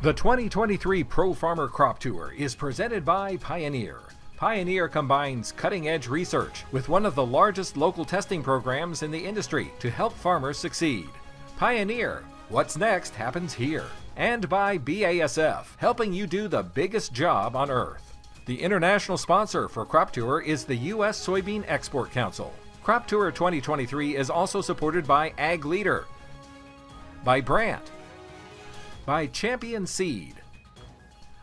The 2023 Pro Farmer Crop Tour is presented by Pioneer. Pioneer combines cutting-edge research with one of the largest local testing programs in the industry to help farmers succeed. Pioneer, what's next happens here. And by BASF, helping you do the biggest job on earth. The international sponsor for Crop Tour is the U.S. Soybean Export Council. Crop Tour 2023 is also supported by Ag Leader, by Brandt, by Champion Seed,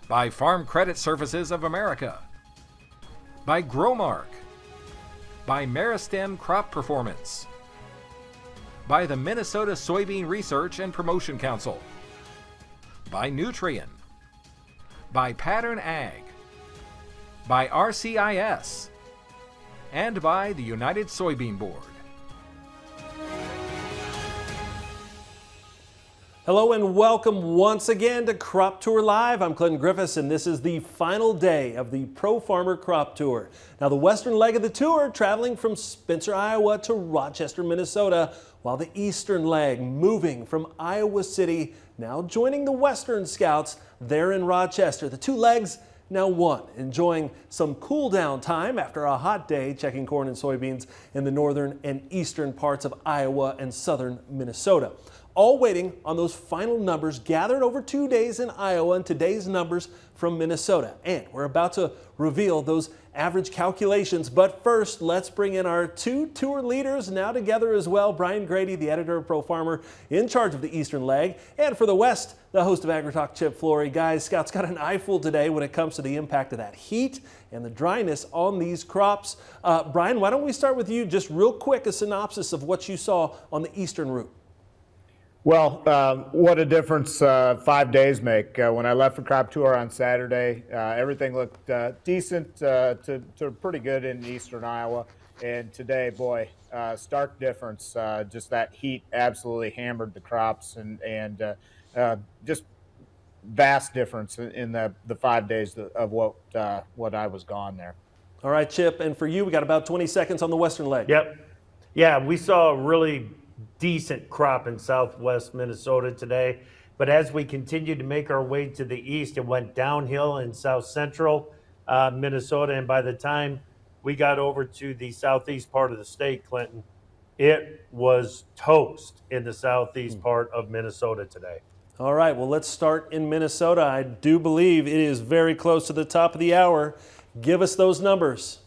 by Farm Credit Services of America, by Growmark, by Meristem Crop Performance, by the Minnesota Soybean Research and Promotion Council, by Nutrien, by Pattern Ag, by RCIS, and by the United Soybean Board. Hello and welcome once again to Crop Tour Live. I'm Clinton Griffiths and this is the final day of the Pro Farmer Crop Tour. Now the western leg of the tour traveling from Spencer, Iowa to Rochester, Minnesota, while the eastern leg moving from Iowa City, now joining the Western Scouts there in Rochester. The two legs now one, enjoying some cool down time after a hot day checking corn and soybeans in the northern and eastern parts of Iowa and southern Minnesota. All waiting on those final numbers gathered over 2 days in Iowa and today's numbers from Minnesota. And we're about to reveal those average calculations. But first, let's bring in our two tour leaders now together as well. Brian Grady, the editor of Pro Farmer, in charge of the eastern leg. And for the West, the host of AgriTalk, Chip Flory. Guys, Scout's got an eyeful today when it comes to the impact of that heat and the dryness on these crops. Brian, why don't we start with you? Just real quick, a synopsis of what you saw on the eastern route. Well, what a difference 5 days make. When I left for Crop Tour on Saturday, everything looked decent to pretty good in eastern Iowa. And today, boy, stark difference. Just that heat absolutely hammered the crops and just vast difference in the 5 days of what I was gone there. All right, Chip, and for you, we got about 20 seconds on the western leg. Yep. Yeah, we saw a really decent crop in southwest Minnesota today, but as we continued to make our way to the east, it went downhill in south central Minnesota, and by the time we got over to the southeast part of the state, Clinton, it was toast in the southeast part of Minnesota today. All right, well, let's start in Minnesota. I do believe it is very close to the top of the hour. Give us those numbers.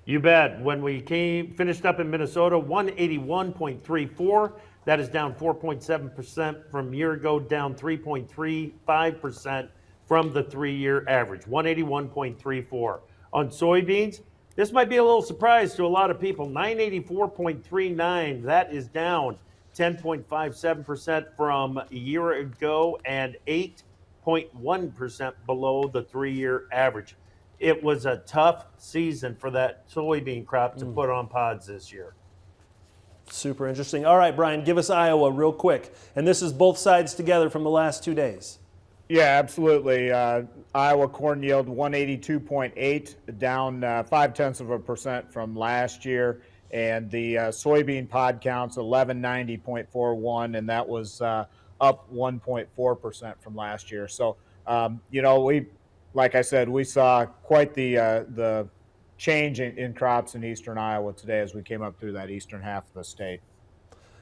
You bet. When we finished up in Minnesota, 181.34. That is down 4.7% from a year ago, down 3.35% from the 3-year average, 181.34. On soybeans, this might be a little surprise to a lot of people, 984.39. That is down 10.57% from a year ago and 8.1% below the 3-year average. It was a tough season for that soybean crop to put on pods this year. Super interesting. All right, Brian, give us Iowa real quick. And this is both sides together from the last 2 days. Yeah, absolutely. Iowa corn yield 182.8, down 0.5% from last year. And the soybean pod counts 1190.41, and that was up 1.4% from last year. So, like I said, we saw quite the change in crops in eastern Iowa today as we came up through that eastern half of the state.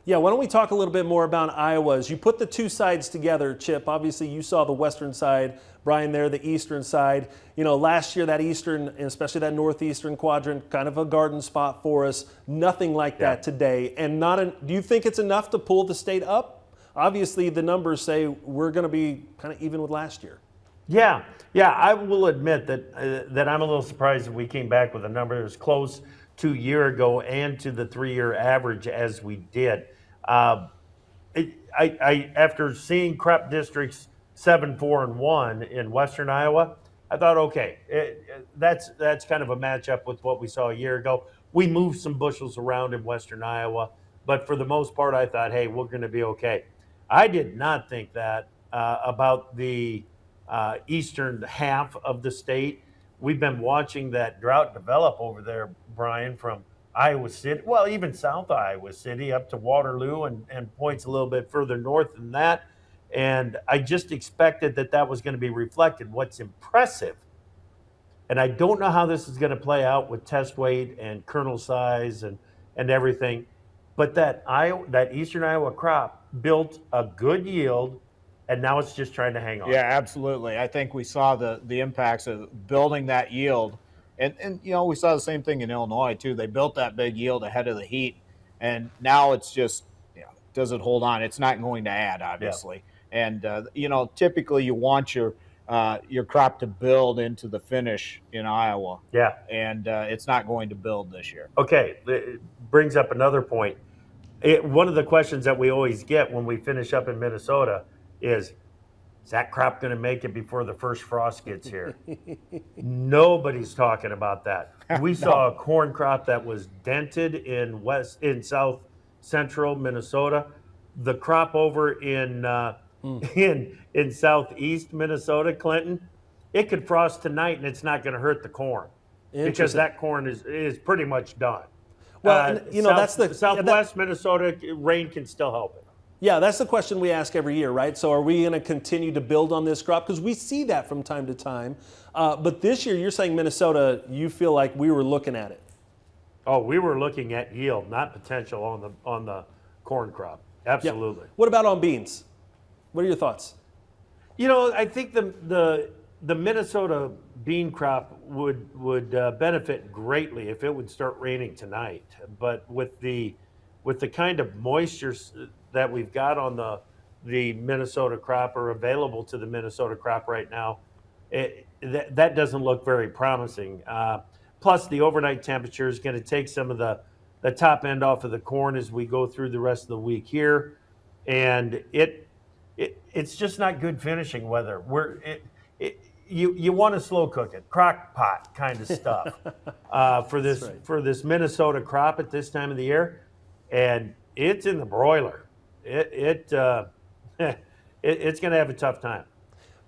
Yeah, why don't we talk a little bit more about Iowa? As you put the two sides together, Chip, obviously you saw the western side, Brian there, the eastern side. You know, last year that eastern, and especially that northeastern quadrant, kind of a garden spot for us. Nothing like that today. And do you think it's enough to pull the state up? Obviously the numbers say we're going to be kind of even with last year. Yeah, I will admit that I'm a little surprised that we came back with a number as close to a year ago and to the 3-year average as we did. After seeing crop districts 7, 4, and 1 in western Iowa, I thought, okay, that's kind of a matchup with what we saw a year ago. We moved some bushels around in western Iowa, but for the most part, I thought, hey, we're going to be okay. I did not think that about the eastern half of the state. We've been watching that drought develop over there, Brian, from Iowa City, well, even south Iowa City up to Waterloo and points a little bit further north than that. And I just expected that was going to be reflected. What's impressive, and I don't know how this is going to play out with test weight and kernel size and everything, but that Eastern Iowa crop built a good yield, and now it's just trying to hang on. Yeah, absolutely. I think we saw the impacts of building that yield. And we saw the same thing in Illinois, too. They built that big yield ahead of the heat, and now it's just, does it hold on? It's not going to add, obviously. Yeah. And, typically you want your crop to build into the finish in Iowa. Yeah. And it's not going to build this year. Okay, it brings up another point. One of the questions that we always get when we finish up in Minnesota is that crop going to make it before the first frost gets here? Nobody's talking about that. We saw a corn crop that was dented in south central Minnesota. The crop over in southeast Minnesota, Clinton, it could frost tonight and it's not going to hurt the corn because that corn is pretty much done. Well, that's the southwest Minnesota, rain can still help it. Yeah, that's the question we ask every year, right? So are we going to continue to build on this crop? Because we see that from time to time. But this year, you're saying Minnesota, you feel like we were looking at it. Oh, we were looking at yield, not potential on the corn crop. Absolutely. Yeah. What about on beans? What are your thoughts? I think the Minnesota bean crop would benefit greatly if it would start raining tonight. But with the kind of moisture that we've got on the Minnesota crop or available to the Minnesota crop right now, that doesn't look very promising. Plus, the overnight temperature is going to take some of the top end off of the corn as we go through the rest of the week here, and it's just not good finishing weather. You want to slow cook it, crock pot kind of stuff for this Minnesota crop at this time of the year, and it's in the broiler. It's going to have a tough time.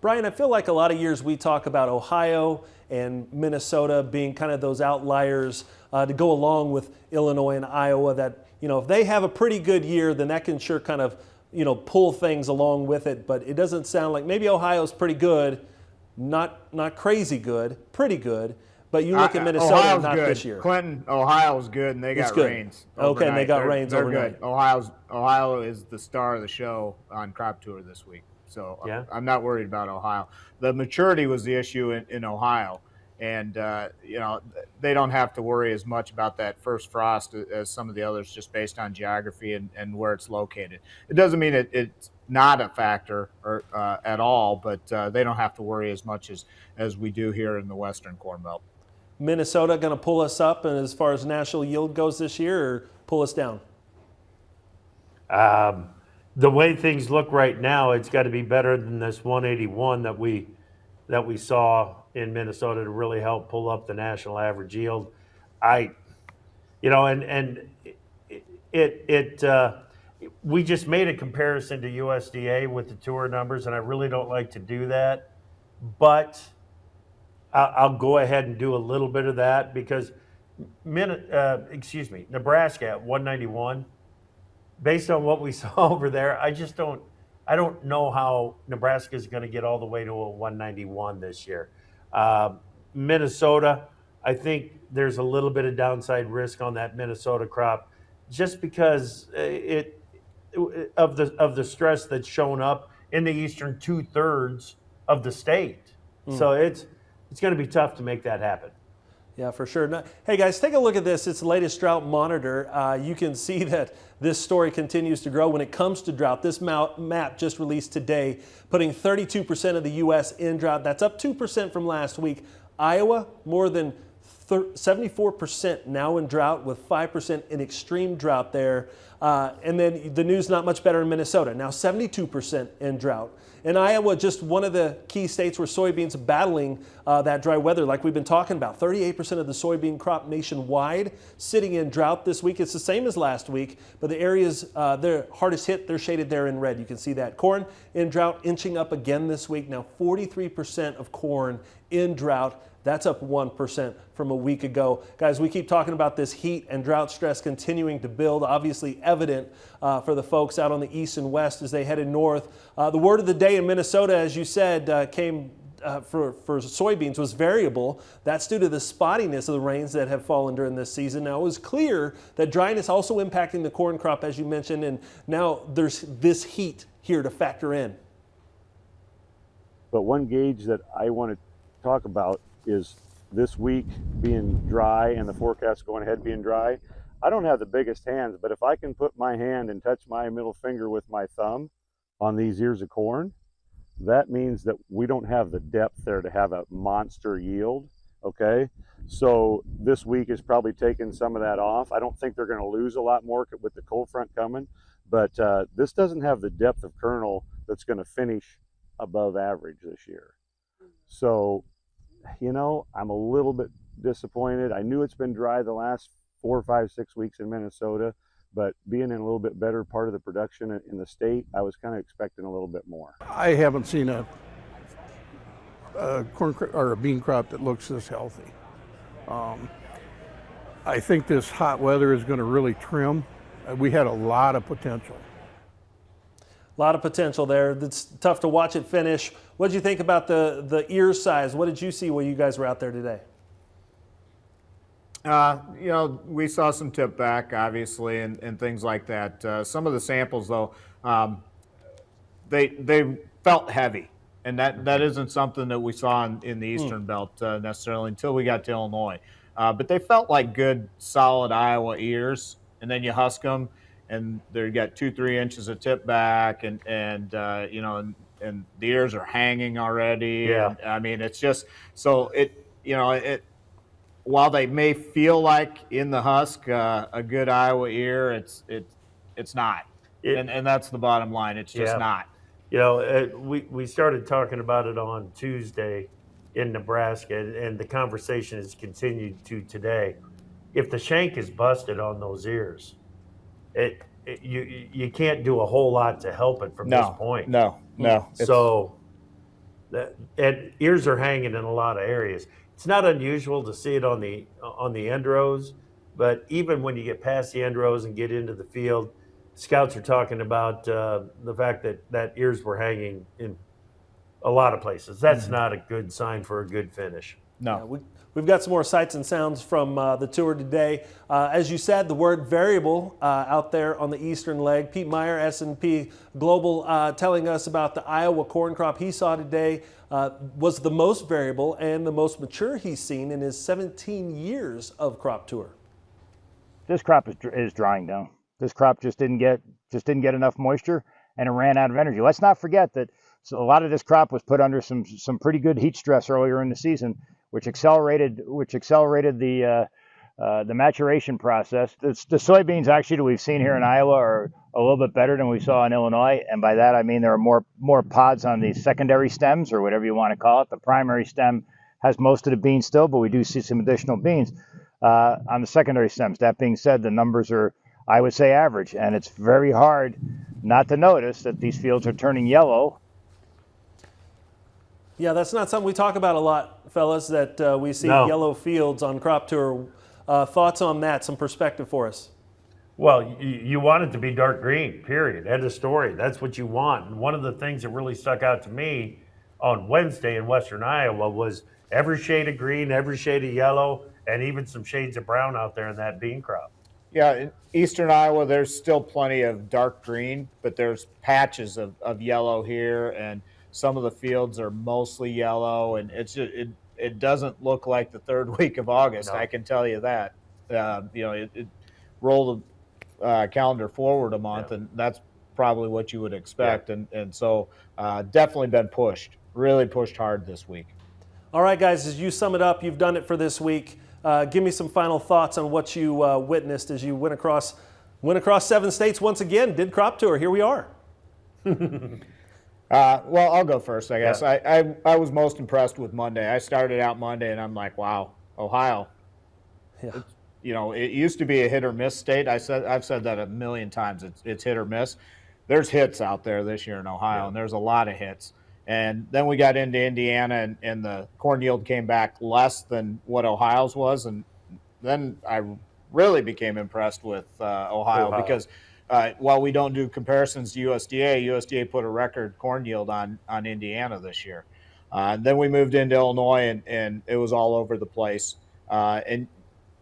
Brian, I feel like a lot of years we talk about Ohio and Minnesota being kind of those outliers to go along with Illinois and Iowa that, if they have a pretty good year, then that can sure kind of, pull things along with it. But it doesn't sound like maybe Ohio's pretty good, not crazy good, pretty good. But you look at Minnesota, Ohio's not good. this year. Clinton, Ohio's good, and they got rains. Okay, and they got rains They're overnight. good. Ohio is the star of the show on Crop Tour this week. So yeah. I'm not worried about Ohio. The maturity was the issue in Ohio. And, they don't have to worry as much about that first frost as some of the others just based on geography and where it's located. It doesn't mean it's not a factor at all, but they don't have to worry as much as we do here in the Western Corn Belt. Minnesota going to pull us up and as far as national yield goes this year or pull us down? The way things look right now, it's got to be better than this 181 that we saw in Minnesota to really help pull up the national average yield. We just made a comparison to USDA with the tour numbers, and I really don't like to do that, but I'll go ahead and do a little bit of that because Nebraska at 191, based on what we saw over there, I don't know how Nebraska is going to get all the way to a 191 this year. Minnesota, I think there's a little bit of downside risk on that Minnesota crop just because of the stress that's shown up in the eastern 2/3 of the state. So it's going to be tough to make that happen. Yeah, for sure. Now, hey, guys, take a look at this. It's the latest drought monitor. You can see that this story continues to grow when it comes to drought. This map just released today, putting 32% of the U.S. in drought. That's up 2% from last week. Iowa, more than 74% now in drought, with 5% in extreme drought there. And then the news not much better in Minnesota, now 72% in drought. In Iowa, just one of the key states where soybeans are battling that dry weather like we've been talking about. 38% of the soybean crop nationwide sitting in drought this week. It's the same as last week, but the areas they're hardest hit, they're shaded there in red. You can see that. Corn in drought inching up again this week. Now 43% of corn in drought. That's up 1% from a week ago. Guys, we keep talking about this heat and drought stress continuing to build, obviously evident for the folks out on the east and west as they headed north. The word of the day in Minnesota, as you said, came for soybeans was variable. That's due to the spottiness of the rains that have fallen during this season. Now, it was clear that dryness also impacting the corn crop, as you mentioned, and now there's this heat here to factor in. But one gauge that I want to talk about is this week being dry and the forecast going ahead being dry. I don't have the biggest hands, but if I can put my hand and touch my middle finger with my thumb on these ears of corn, that means that we don't have the depth there to have a monster yield, okay? So this week is probably taking some of that off. I don't think they're going to lose a lot more with the cold front coming, but this doesn't have the depth of kernel that's going to finish above average this year. So, you know, I'm a little bit disappointed. I knew it's been dry the last 4, 5, 6 weeks in Minnesota, but being in a little bit better part of the production in the state, I was kind of expecting a little bit more. I haven't seen a corn or a bean crop that looks this healthy. I think this hot weather is going to really trim. We had a lot of potential. A lot of potential there. It's tough to watch it finish. What did you think about the ear size? What did you see when you guys were out there today? You know, we saw some tip back, obviously, and things like that. Some of the samples, though, they felt heavy, and that isn't something that we saw in the Eastern Belt necessarily until we got to Illinois. But they felt like good, solid Iowa ears, and then you husk them, and they got 2-3 inches of tip back, and you know, and the ears are hanging already. Yeah. And, I mean, it's just so it, you know, it. While they may feel like in the husk a good Iowa ear, it's not, and that's the bottom line. It's just not. You know, we started talking about it on Tuesday in Nebraska, and the conversation has continued to today. If the shank is busted on those ears, you can't do a whole lot to help it from this point. No. So, and ears are hanging in a lot of areas. It's not unusual to see it on the end rows, but even when you get past the end rows and get into the field, scouts are talking about the fact that ears were hanging in a lot of places. That's not a good sign for a good finish. No. Yeah, we've got some more sights and sounds from the tour today. As you said, the word variable out there on the eastern leg. Pete Meyer, S&P Global, telling us about the Iowa corn crop he saw today. Was the most variable and the most mature he's seen in his 17 years of crop tour. This crop is drying down. This crop just didn't get enough moisture, and it ran out of energy. Let's not forget that a lot of this crop was put under some pretty good heat stress earlier in the season, which accelerated the maturation process. The soybeans actually that we've seen here in Iowa are a little bit better than we saw in Illinois, and by that I mean there are more pods on the secondary stems, or whatever you want to call it. The primary stem has most of the beans still, but we do see some additional beans on the secondary stems. That being said, the numbers are, I would say, average, and it's very hard not to notice that these fields are turning yellow. Yeah, that's not something we talk about a lot, fellas, that we see yellow fields on crop tour. Thoughts on that, some perspective for us. Well, you want it to be dark green, period. End of story. That's what you want. And one of the things that really stuck out to me on Wednesday in Western Iowa was every shade of green, every shade of yellow, and even some shades of brown out there in that bean crop. Yeah, in Eastern Iowa, there's still plenty of dark green, but there's patches of yellow here, and some of the fields are mostly yellow, and it's just, it doesn't look like the third week of August. No. I can tell you that. You know, it roll the calendar forward a month, and that's probably what you would expect. And so definitely been pushed, really pushed hard this week. All right, guys, as you sum it up, you've done it for this week. Give me some final thoughts on what you witnessed as you went across 7 states once again, did crop tour. Here we are. Well, I'll go first, I guess. Yeah. I was most impressed with Monday. I started out Monday, and I'm like, wow, Ohio. Yeah. You know, it used to be a hit or miss state. I've said that a million times. It's hit or miss. There's hits out there this year in Ohio, and there's a lot of hits. And then we got into Indiana, and the corn yield came back less than what Ohio's was. And then I really became impressed with Ohio because while we don't do comparisons to USDA put a record corn yield on Indiana this year. Then we moved into Illinois, and it was all over the place. And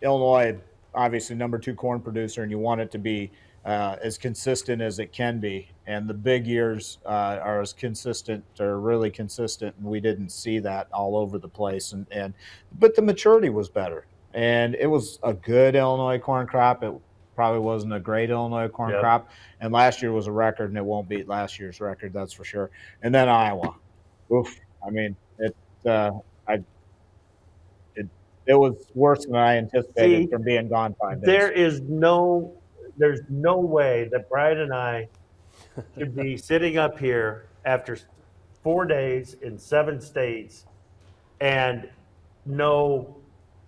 Illinois, obviously, #2 corn producer, and you want it to be as consistent as it can be. And the big years are as consistent, or really consistent, and we didn't see that all over the place. But the maturity was better, and it was a good Illinois corn crop. It probably wasn't a great Illinois corn crop, and last year was a record, and it won't beat last year's record, that's for sure. And then Iowa, oof! I mean, it was worse than I anticipated from being gone 5 days. There's no way that Brian and I should be sitting up here after 4 days in 7 states and know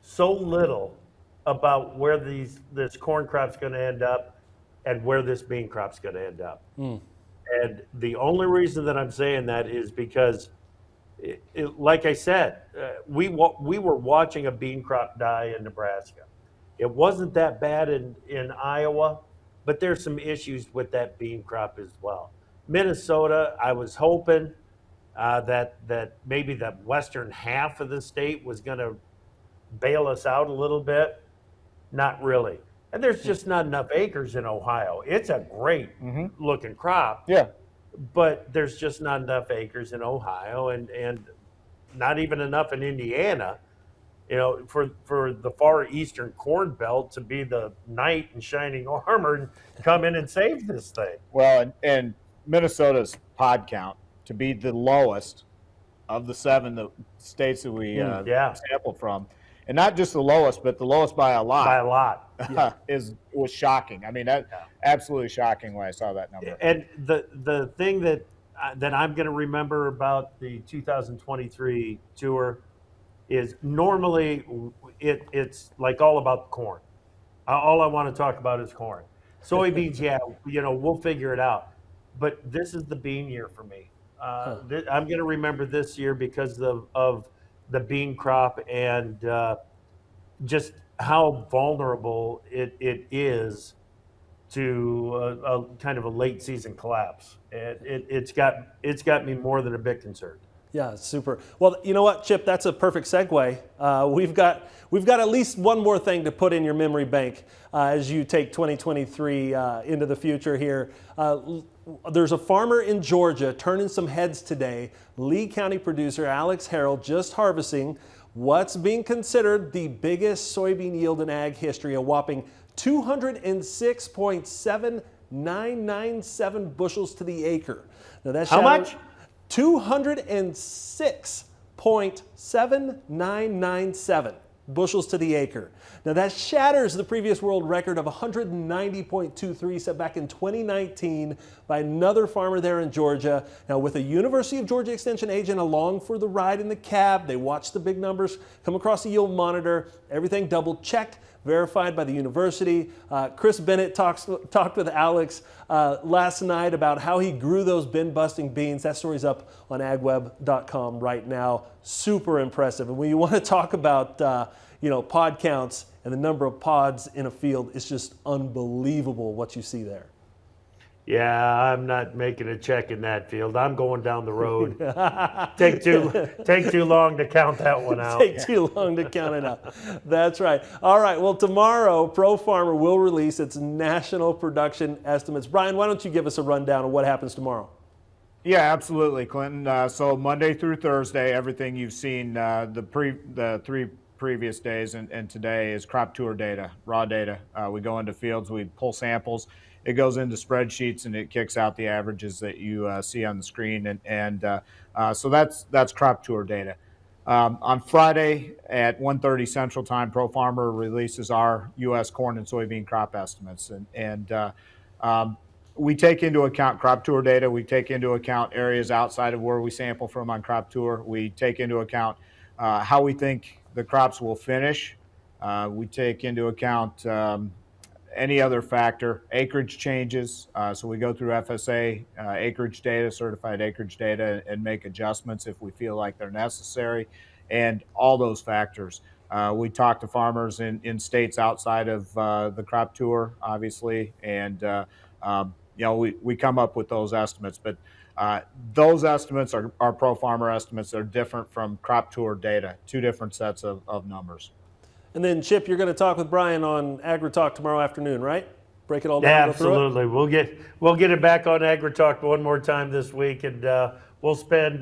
so little about where this corn crop's going to end up and where this bean crop's going to end up. And the only reason that I'm saying that is because, like I said, we were watching a bean crop die in Nebraska. It wasn't that bad in Iowa, but there's some issues with that bean crop as well. Minnesota, I was hoping that maybe the western half of the state was going to bail us out a little bit. Not really. And there's just not enough acres in Ohio. It's a great looking crop. Yeah. But there's just not enough acres in Ohio, and not even enough in Indiana, for the far eastern corn belt to be the knight in shining armor and come in and save this thing. Well, and Minnesota's pod count to be the lowest of the 7 states that we sampled from, and not just the lowest, but the lowest by a lot. By a lot. was shocking. I mean, absolutely shocking when I saw that number. And the thing that I'm going to remember about the 2023 tour is normally it's like all about corn. All I want to talk about is corn. Soybeans, we'll figure it out. But this is the bean year for me. I'm going to remember this year because of the bean crop and just how vulnerable it is to a kind of a late season collapse. It's got me more than a bit concerned. Yeah, super. Well, you know what, Chip? That's a perfect segue. We've got at least one more thing to put in your memory bank as you take 2023 into the future here. There's a farmer in Georgia turning some heads today. Lee County producer Alex Harrell just harvesting what's being considered the biggest soybean yield in ag history, a whopping 206.7997 bushels to the acre. Now that's how much? 206.7997 bushels to the acre. Now that shatters the previous world record of 190.23 set back in 2019 by another farmer there in Georgia. Now with a University of Georgia Extension agent along for the ride in the cab, they watched the big numbers come across the yield monitor, everything double checked, verified by the university. Chris Bennett talked with Alex last night about how he grew those bin-busting beans. That story's up on agweb.com right now. Super impressive. And when you want to talk about pod counts and the number of pods in a field, it's just unbelievable what you see there. Yeah, I'm not making a check in that field. I'm going down the road. Take too long to count that one out. Take too long to count it out. That's right. All right. Well, tomorrow, Pro Farmer will release its national production estimates. Brian, why don't you give us a rundown of what happens tomorrow? Yeah, absolutely, Clinton. So Monday through Thursday, everything you've seen the 3 previous days and today is crop tour data, raw data. We go into fields, we pull samples. It goes into spreadsheets and it kicks out the averages that you see on the screen, so that's crop tour data. On Friday at 1:30 Central Time, Pro Farmer releases our U.S. corn and soybean crop estimates, and we take into account crop tour data. We take into account areas outside of where we sample from on crop tour. We take into account how we think the crops will finish. We take into account any other factor. Acreage changes, so we go through FSA acreage data, certified acreage data, and make adjustments if we feel like they're necessary, and all those factors. We talk to farmers in states outside of the crop tour, obviously, and we come up with those estimates. But those estimates are pro farmer estimates. They're different from crop tour data, two different sets of numbers. And then, Chip, you're going to talk with Brian on AgriTalk tomorrow afternoon, right? Break it all down. Yeah, go through it? absolutely. We'll get it back on AgriTalk one more time this week, and we'll spend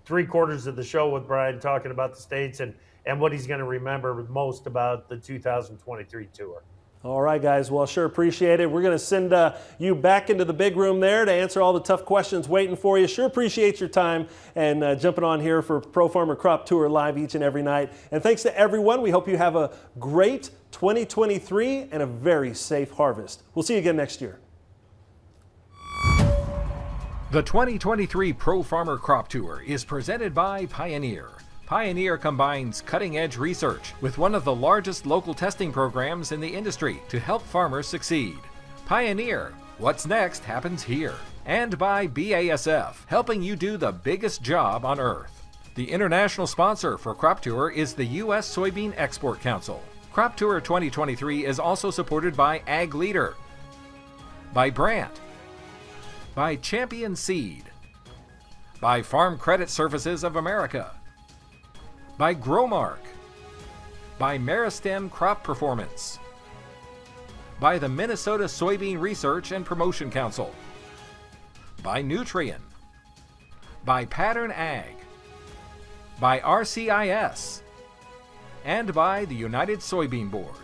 3/4 of the show with Brian talking about the states and what he's going to remember most about the 2023 tour. All right, guys. Well, sure appreciate it. We're going to send you back into the big room there to answer all the tough questions waiting for you. Sure appreciate your time and jumping on here for Pro Farmer Crop Tour live each and every night. And thanks to everyone. We hope you have a great 2023 and a very safe harvest. We'll see you again next year. The 2023 Pro Farmer Crop Tour is presented by Pioneer. Pioneer combines cutting-edge research with one of the largest local testing programs in the industry to help farmers succeed. Pioneer, what's next happens here. And by BASF, helping you do the biggest job on earth. The international sponsor for Crop Tour is the U.S. Soybean Export Council. Crop Tour 2023 is also supported by Ag Leader, by Brandt, by Champion Seed, by Farm Credit Services of America, by Growmark, by Meristem Crop Performance, by the Minnesota Soybean Research and Promotion Council, by Nutrien, by Pattern Ag, by RCIS, and by the United Soybean Board.